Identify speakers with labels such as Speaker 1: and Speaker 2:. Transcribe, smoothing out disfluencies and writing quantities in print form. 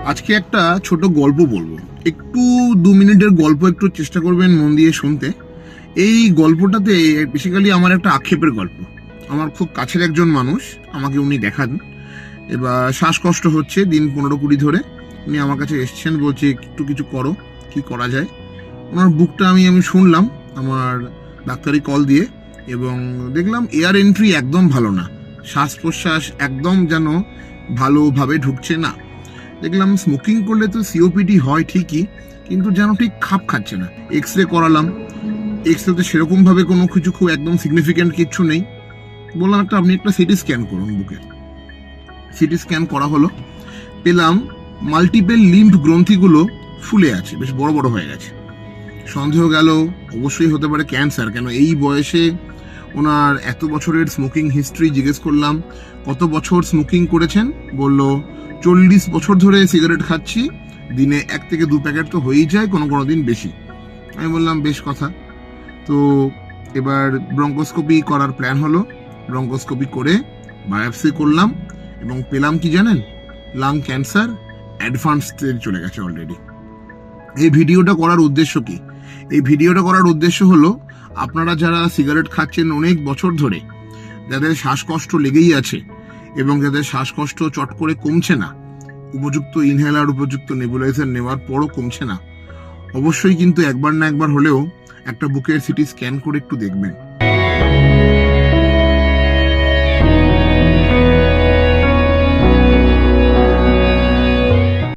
Speaker 1: আজকে একটা ছোট গল্প বলবো, একটু 2 মিনিটের গল্প, একটু চেষ্টা করবেন মন দিয়ে শুনতে। এই গল্পটাতে বেসিক্যালি আমার একটা আক্ষেপের গল্প। আমার খুব কাছের একজন মানুষ, আমাকে উনি দেখান, এবার শ্বাসকষ্ট হচ্ছে দিন 15-20 ধরে। উনি আমার কাছে এসছেন, বলছে একটু কিছু করো, কি করা যায়। ওনার বুকটা আমি শুনলাম আমার ডাক্তারি কল দিয়ে, এবং দেখলাম এয়ার এন্ট্রি একদম ভালো না, শ্বাস প্রশ্বাস একদম যেন ভালোভাবে ঢুকছে না। দেখলাম স্মোকিং করলে তো সিওপিডি হয় ঠিকই, কিন্তু যেন ঠিক খাপ খাচ্ছে না। এক্স রে করালাম, এক্সরেতে সেরকমভাবে কোনো কিছু খুব একদম সিগনিফিক্যান্ট কিচ্ছু নেই। বললাম আপনি একটা সিটি স্ক্যান করুন বুকের। সিটি স্ক্যান করা হলো, পেলাম মাল্টিপল লিম্ফ গ্রন্থিগুলো ফুলে আছে, বেশ বড় বড় হয়ে গেছে। সন্দেহ গেল অবশ্যই হতে পারে ক্যান্সার, কেন এই বয়সে। ওনার এত বছরের স্মোকিং হিস্ট্রি জিজ্ঞেস করলাম, কত বছর স্মোকিং করেছেন? বলল 40 বছর ধরে সিগারেট খাচ্ছি, দিনে 1 থেকে 2 প্যাকেট তো হয়েই যায়, কোনো কোনো দিন বেশি। আমি বললাম বেশ কথা। তো এবার ব্রঙ্কোস্কোপি করার প্ল্যান হলো। ব্রঙ্কোস্কোপি করে বায়োপসি করলাম, এবং পেলাম কি জানেন? লাং ক্যান্সার অ্যাডভান্স স্টেজে চলে গেছে অলরেডি। এই ভিডিওটা করার উদ্দেশ্য কি? এই ভিডিওটা করার উদ্দেশ্য হলো, আপনারা যারা সিগারেট খাচ্ছেন অনেক বছর ধরে, যাদের শ্বাসকষ্ট লেগেই আছে, এবং যাদের শ্বাসকষ্ট চট করে কমছে না, উপযুক্ত ইনহেলার, উপযুক্ত নেবুলাইজার নেওয়ার পরও কমছে না, অবশ্যই কিন্তু একবার না একবার হলেও একটা বুকের সিটি স্ক্যান করে একটু দেখবেন।